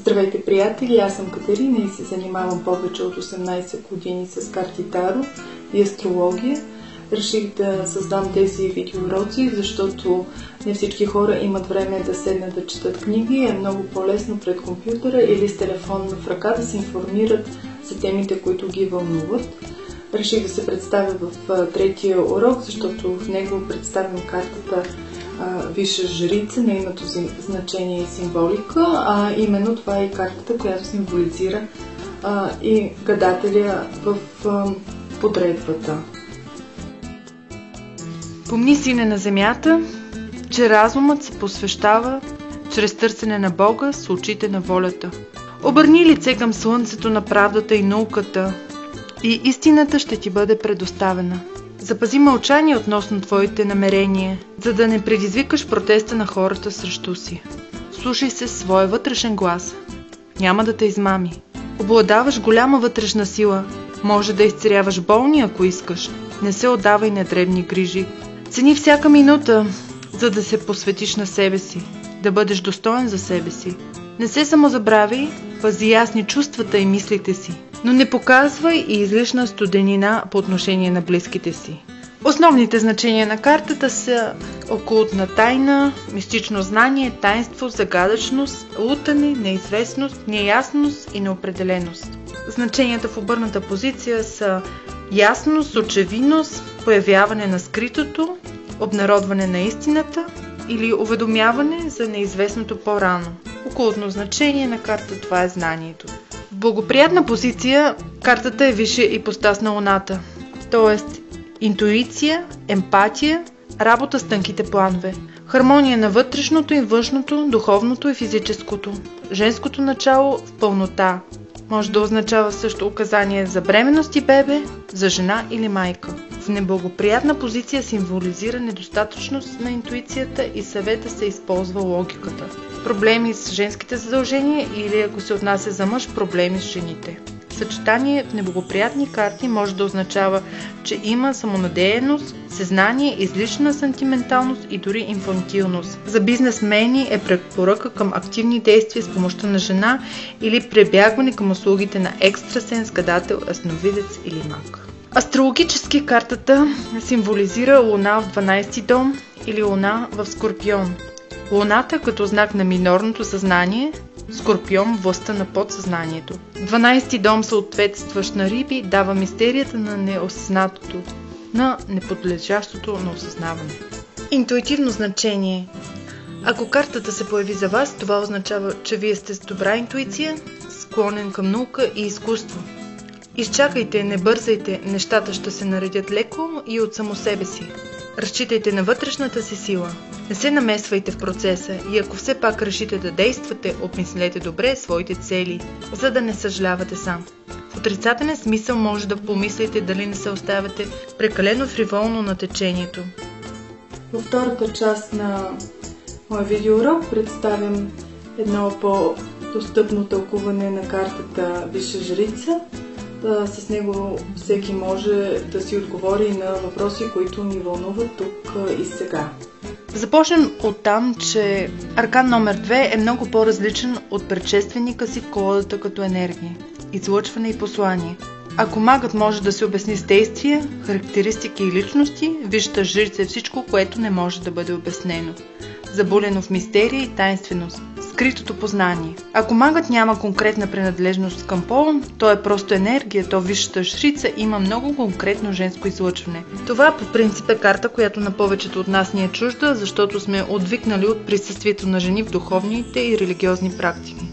Здравейте, приятели! Аз съм Катерина и се занимавам повече от 18 години с карти Таро и астрология. Реших да създам тези видеоуроци, защото не всички хора имат време да седнат да четат книги. Е много по-лесно пред компютъра или с телефон в ръка да се информират за темите, които ги вълнуват. Реших да се представя в третия урок, защото в него представям картата Висша жрица, нейното значение и символика, а именно това е картата, която символизира и гадателя в подредбата. Помни, сине на земята, че разумът се посвещава чрез търсене на Бога с очите на волята. Обърни лице към слънцето на правдата и науката и истината ще ти бъде предоставена. Запази мълчание относно твоите намерения, за да не предизвикаш протеста на хората срещу си. Слушай се своя вътрешен глас. Няма да те измами. Обладаваш голяма вътрешна сила. Може да изцеляваш болни, ако искаш. Не се отдавай на дребни грижи. Цени всяка минута, за да се посветиш на себе си. Да бъдеш достоен за себе си. Не се самозабравяй, пази ясни чувствата и мислите си. Но не показвай и излишна студенина по отношение на близките си. Основните значения на картата са окултна тайна, мистично знание, таинство, загадъчност, лутане, неизвестност, неясност и неопределеност. Значенията в обърната позиция са ясност, очевидност, появяване на скритото, обнародване на истината или уведомяване за неизвестното по-рано. Окултно значение на карта това е знанието. В благоприятна позиция картата е висша ипостас на Луната, т.е. интуиция, емпатия, работа с тънките планове, хармония на вътрешното и външното, духовното и физическото, женското начало в пълнота. Може да означава също указание за бременност и бебе, за жена или майка. В неблагоприятна позиция символизира недостатъчност на интуицията и съвета се използва логиката. Проблеми с женските задължения или, ако се отнася за мъж, проблеми с жените. Съчетание в неблагоприятни карти може да означава, че има самонадеяност, съзнание, излишна сантименталност и дори инфантилност. За бизнесмени е препоръка към активни действия с помощта на жена или прибягване към услугите на екстрасенс, гадател, ясновидец или маг. Астрологически картата символизира Луна в 12-ти дом или Луна в Скорпион. Луната като знак на минорното съзнание, Скорпион властта на подсъзнанието. 12-ти дом, съответстващ на Риби, дава мистерията на неосъзнатото, на неподлежащото на осъзнаване. Интуитивно значение. Ако картата се появи за вас, това означава, че вие сте с добра интуиция, склонен към наука и изкуство. Изчакайте, не бързайте, нещата ще се наредят леко и от само себе си. Разчитайте на вътрешната си сила. Не се намесвайте в процеса и ако все пак решите да действате, обмислете добре своите цели, за да не съжалявате сам. В отрицателен смисъл може да помислите дали не се оставяте прекалено фриволно на течението. Във втората част на моя видеоурок представям едно по-достъпно тълкуване на картата Висша жрица. С него всеки може да си отговори на въпроси, които ни вълнуват тук и сега. Започнем от там, че аркан номер 2 е много по-различен от предшественика си в колодата като енергия, излъчване и послание. Ако магът може да се обясни с действия, характеристики и личности, висшата жрица е всичко, което не може да бъде обяснено. Забулено в мистерия и тайнственост. Скритото познание. Ако магът няма конкретна принадлежност към пол, то е просто енергия, то висшата жрица има много конкретно женско излъчване. Това по принцип е карта, която на повечето от нас ни е чужда, защото сме отвикнали от присъствието на жени в духовните и религиозни практики.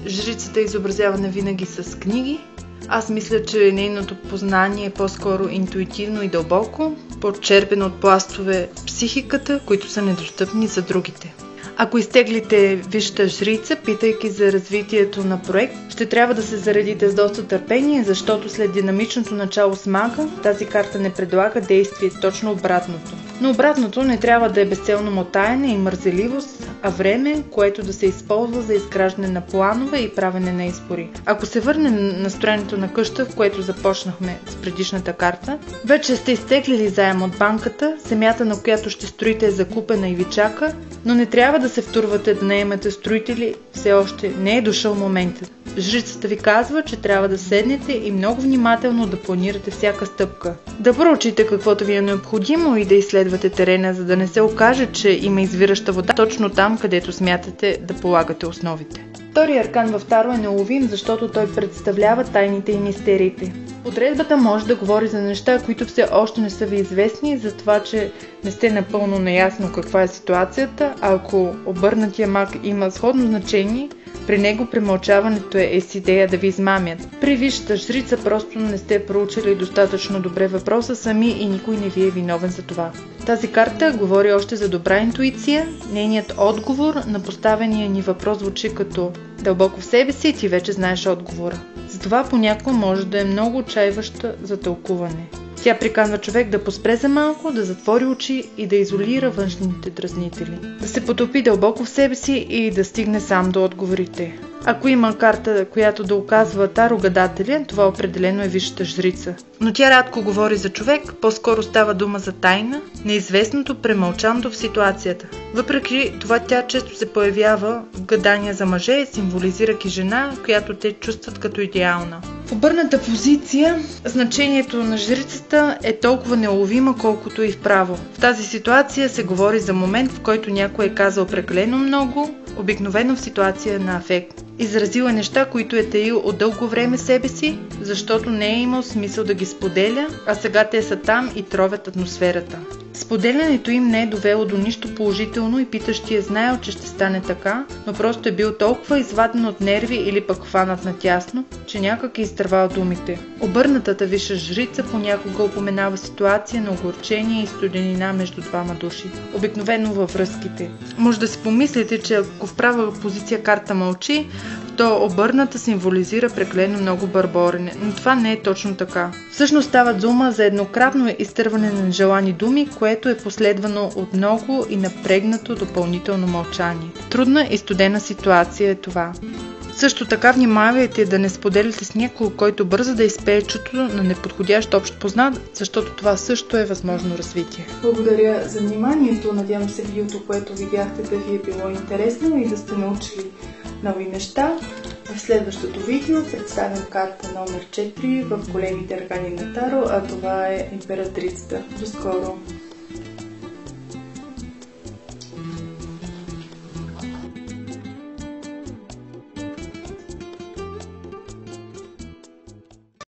Жрицата е изобразявана винаги с книги. Аз мисля, че нейното познание е по-скоро интуитивно и дълбоко, подчерпено от пластове психиката, които са недостъпни за другите. Ако изтеглите висшата жрица, питайки за развитието на проект, ще трябва да се заредите с доста търпение, защото след динамичното начало с мага, тази карта не предлага действие, точно обратното. Но обратното не трябва да е безцелно мотаене и мързеливост, а време, което да се използва за изграждане на планове и правене на избори. Ако се върне на строенето на къща, в което започнахме с предишната карта, вече сте изтеглили заем от банката, земята, на която ще строите, е закупена и ви чака, но не трябва да се втурвате да наемате строители, все още не е дошъл моментът. Жрицата ви казва, че трябва да седнете и много внимателно да планирате всяка стъпка. Да проучите каквото ви е необходимо и да изследвате терена, за да не се окаже, че има извираща вода точно там, където смятате да полагате основите. Вторият аркан в Таро е неуловим, защото той представлява тайните и мистериите. Подредбата може да говори за неща, които все още не са ви известни, за това, че не сте напълно наясно каква е ситуацията, а ако обърнатия маг има сходно значение, при него премълчаването е с идея да ви измамят. При висшата жрица просто не сте проучили достатъчно добре въпроса сами и никой не ви е виновен за това. Тази карта говори още за добра интуиция. Нейният отговор на поставения ни въпрос звучи като дълбоко в себе си и ти вече знаеш отговора. Затова понякога може да е много отчаиваща за тълкуване. Тя приканва човек да поспре за малко, да затвори очи и да изолира външните дразнители. Да се потопи дълбоко в себе си и да стигне сам до отговорите. Ако има карта, която да оказва Таро гадателя, това определено е висшата жрица. Но тя рядко говори за човек, по-скоро става дума за тайна, неизвестното, премълчаното в ситуацията. Въпреки това тя често се появява в гадания за мъже, символизирайки жена, която те чувстват като идеална. В обърната позиция значението на жрицата е толкова неуловима, колкото и вправо. В тази ситуация се говори за момент, в който някой е казал прекалено много, обикновено в ситуация на афект. Изразил е неща, които е таил от дълго време себе си, защото не е имал смисъл да ги споделя, а сега те са там и тровят атмосферата. Споделянето им не е довело до нищо положително и питащия е знаел, че ще стане така, но просто е бил толкова изваден от нерви или пък хванат натясно, че някак е изтървал думите. Обърнатата висша жрица понякога упоменава ситуация на огорчение и студенина между двама души, обикновено във връзките. Може да си помислите, че ако в права позиция карта мълчи, то обърната символизира прекалено много бърборене, но това не е точно така. Всъщност става дума за еднократно изтърване на нежелани думи, което е последвано от много и напрегнато допълнително мълчание. Трудна и студена ситуация е това. Също така внимавайте да не споделите с някого, който бърза да изпее чутото на неподходящ общ познат, защото това също е възможно развитие. Благодаря за вниманието. Надявам се видеото, което видяхте, да ви е било интересно и да сте научили нови неща. В следващото видео представям карта номер 4 в големите аркани на Таро, а това е императрицата. До скоро!